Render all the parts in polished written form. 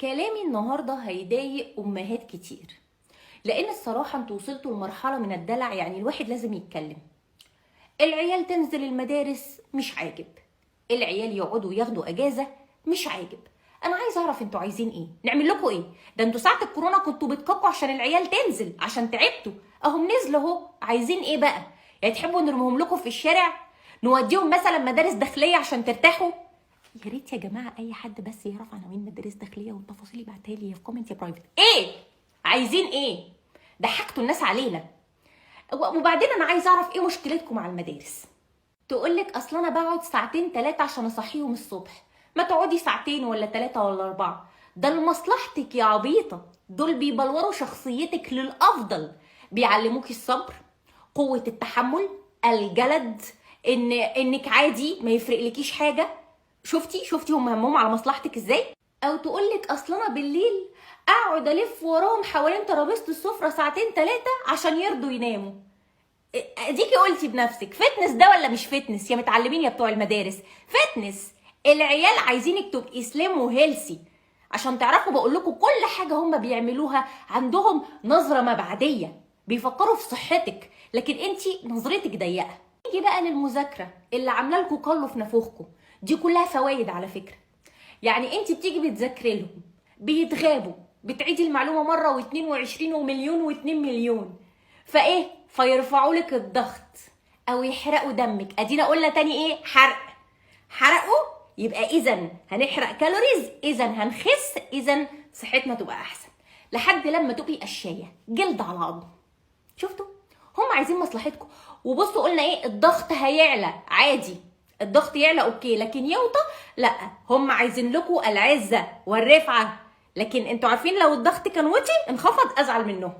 كلامي النهارده هيضايق امهات كتير، لان الصراحه انتوا وصلتوا لمرحله من الدلع. يعني الواحد لازم يتكلم. العيال تنزل المدارس مش عاجب، العيال يقعدوا ياخدوا اجازه مش عاجب. انا عايز اعرف انتوا عايزين ايه؟ نعمل لكم ايه؟ ده انتوا ساعه الكورونا كنتوا بتكاكوا عشان العيال تنزل، عشان تعبتوا. اهم نزلوا اهو. عايزين ايه بقى؟ يعني تحبوا نرميهم لكم في الشارع؟ نوديهم مثلا مدارس داخليه عشان ترتاحوا؟ يا ريت يا جماعه اي حد بس يعرف عناوين مدارس داخليه والتفاصيل يبعتها لي في كومنت يا برايفت. ايه عايزين ايه؟ ضحكتوا الناس علينا. وبعدين انا عايز اعرف ايه مشكلتكم مع المدارس؟ تقولك اصل انا بقعد ساعتين 3 عشان اصحيهم الصبح. ما تقعدي ساعتين ولا 3 ولا 4، ده لمصلحتك يا عبيطه. دول بيبلوروا شخصيتك للافضل، بيعلموكي الصبر، قوه التحمل، الجلد، انك عادي ما يفرقلكيش حاجه. شفتي هم همهم على مصلحتك ازاي؟ او تقولك اصل انا بالليل اقعد الف وراهم حوالين ترابيزه السفره ساعتين 3 عشان يرضوا يناموا. اديكي قلتي بنفسك، فتنس ده ولا مش فتنس يا متعلمين يا بتوع المدارس؟ فتنس. العيال عايزينك تبقي سليم وهيلسي. عشان تعرفوا بقول لكم كل حاجه هم بيعملوها عندهم نظره مبعديه، بيفكروا في صحتك، لكن انتي نظرتك ضيقه. نيجي بقى للمذاكره اللي عامله لكم كله في نافوخكم. دي كلها فوائد على فكره. يعني انت بتيجي بتذاكري لهم، بيتغابوا، بتعيدي المعلومه مره واتنين وعشرين ومليون واتنين مليون، فايه؟ فيرفعوا لك الضغط او يحرقوا دمك. ادينا قلنا تاني ايه؟ حرقوا. يبقى اذا هنحرق كالوريز، اذا هنخس، اذا صحتنا تبقى احسن، لحد لما تبقي قشايه جلد على عظم. شفتوا؟ هم عايزين مصلحتكم. وبصوا قلنا ايه؟ الضغط هيعلى عادي، الضغط يعلى اوكي، لكن يوطى لا. هم عايزين لكم العزه والرفعه، لكن انتوا عارفين لو الضغط كان وطي انخفض ازعل منهم.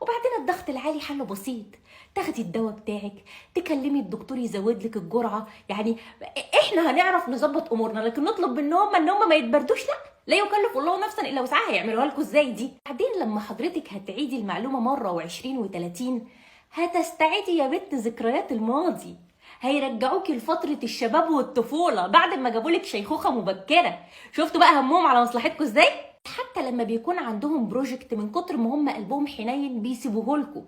وبعدين الضغط العالي حله بسيط، تاخدي الدواء بتاعك، تكلمي الدكتور يزود لك الجرعه. يعني احنا هنعرف نظبط امورنا، لكن نطلب منهم ان هم ما يتبردوش؟ لا يكلف الله نفسا الا وسعها. هيعملوها لكم ازاي دي؟ بعدين لما حضرتك هتعيدي المعلومه مره و20 و30 هتستعيدي يا بنت ذكريات الماضي، هيرجعوكي لفتره الشباب والطفوله بعد ما جابولك شيخوخه مبكره. شفتوا بقى همهم على مصلحتكم ازاي؟ حتى لما بيكون عندهم بروجكت من كتر ما هم قلبهم حنين بيسيبوهولكوا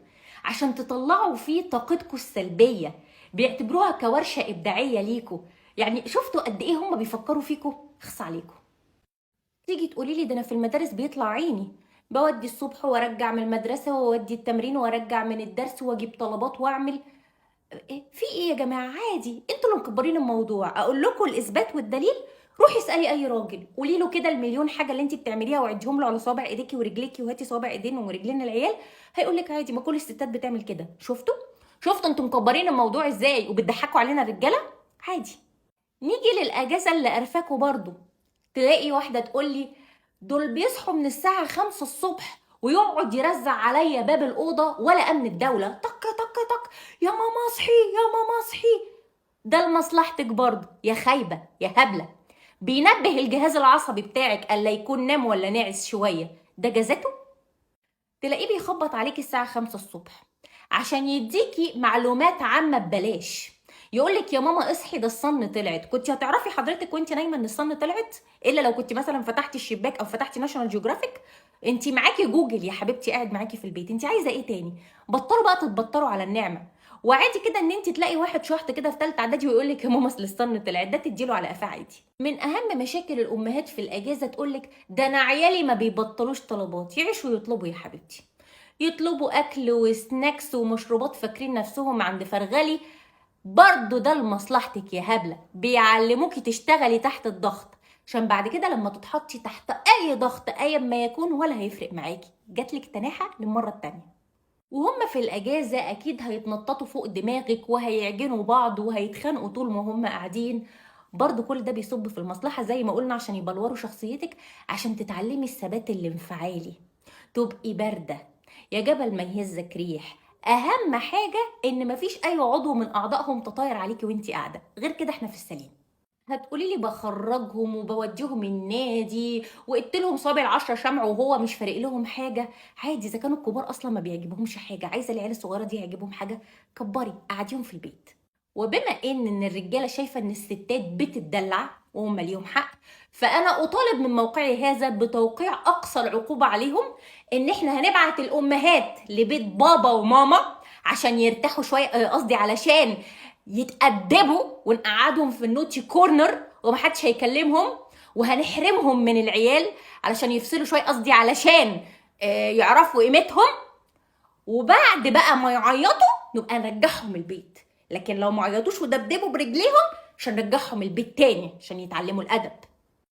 عشان تطلعوا فيه طاقتكم السلبيه، بيعتبروها كورشه ابداعيه ليكوا. يعني شفتوا قد ايه هم بيفكروا فيكوا؟ خص عليكم. تيجي تقولي لي ده انا في المدارس بيطلع عيني، بودي الصبح وارجع من المدرسه واودي التمرين وارجع من الدرس واجيب طلبات واعمل. في ايه يا جماعه؟ عادي، انتوا اللي مكبرين الموضوع. اقول لكم الاثبات والدليل؟ روحي اسالي اي راجل، قولي له كده المليون حاجه اللي انت بتعمليها وعديهم له على صوابع ايديكي ورجليكي، وهاتي صوابع ايدين ورجلين العيال، هيقول لك عادي، ما كل الستات بتعمل كده. شفتوا انتوا مكبرين الموضوع ازاي وبتضحكوا علينا الرجاله؟ عادي. نيجي للاجازه اللي قرفاكوا برضو. تلاقي واحده تقول لي دول بيصحوا من الساعه 5 الصبح ويقعد يرزع عليا باب الاوضه ولا امن الدوله، طق طق طق، يا ماما اصحي يا ماما اصحي. ده لمصلحتك برضه يا خايبه يا هبله. بينبه الجهاز العصبي بتاعك الا يكون نام ولا ناعس شويه، ده جزاته. تلاقيه بيخبط عليكي الساعه 5 الصبح عشان يديكي معلومات عامه ببلاش. يقولك يا ماما اصحي ده الصن طلعت. كنت هتعرفي حضرتك وانت نايمه ان الصن طلعت الا لو كنت مثلا فتحتي الشباك او فتحتي ناشونال جيوغرافيك؟ انت معاكي جوجل يا حبيبتي قاعد معاكي في البيت، انت عايزه ايه تاني؟ بطلوا بقى تتبطروا على النعمه. وعادي كده ان انت تلاقي واحد شحط كده في ثالثه اعدادي ويقول لك يا ماما اصل الصن طلعت، ده تديله على قفاه عادي. من اهم مشاكل الامهات في الاجازه تقولك ده انا عيالي ما بيبطلوش طلبات. يعيشوا يطلبوا يا حبيبتي، يطلبوا اكل وسناكس ومشروبات فاكرين نفسهم عند فرغلي. برضو ده لمصلحتك يا هبله، بيعلموكي تشتغلي تحت الضغط عشان بعد كده لما تتحطي تحت اي ضغط ايا ما يكون ولا هيفرق معاكي، جاتلك تناحه للمره التانيه. وهم في الاجازه اكيد هيتنططوا فوق دماغك وهيعجنوا بعض وهيتخانقوا طول ما هم قاعدين. برضو كل ده بيصب في المصلحه زي ما قلنا، عشان يبلوروا شخصيتك، عشان تتعلمي الثبات الانفعالي، تبقي بارده يا جبل ما يهزك ريح. اهم حاجه ان مفيش اي عضو من اعضائهم تطاير عليكي وانتي قاعده، غير كده احنا في السليم. هتقولي لي بخرجهم وبوديهم النادي وقلت لهم صابع العشرة شمع وهو مش فارق لهم حاجه. عادي، اذا كانوا الكبار اصلا ما بيعجبهمش حاجه، عايزه العيال الصغيره دي يعجبهم حاجه؟ كبري قعديهم في البيت. وبما ان الرجاله شايفه ان الستات بتتدلع وهم ليهم حق، فانا اطالب من موقعي هذا بتوقيع اقصى العقوبه عليهم، ان احنا هنبعت الامهات لبيت بابا وماما عشان يرتاحوا شويه، قصدي علشان يتأدبوا، ونقعدهم في النوتي كورنر ومحدش هيكلمهم، وهنحرمهم من العيال علشان يفصلوا شويه، قصدي علشان يعرفوا قيمتهم. وبعد بقى ما يعيطوا نبقى نرجعهم البيت، لكن لو ما عيطوش ودبدبوا برجليهم مش هنرجعهم البيت تاني عشان يتعلموا الادب.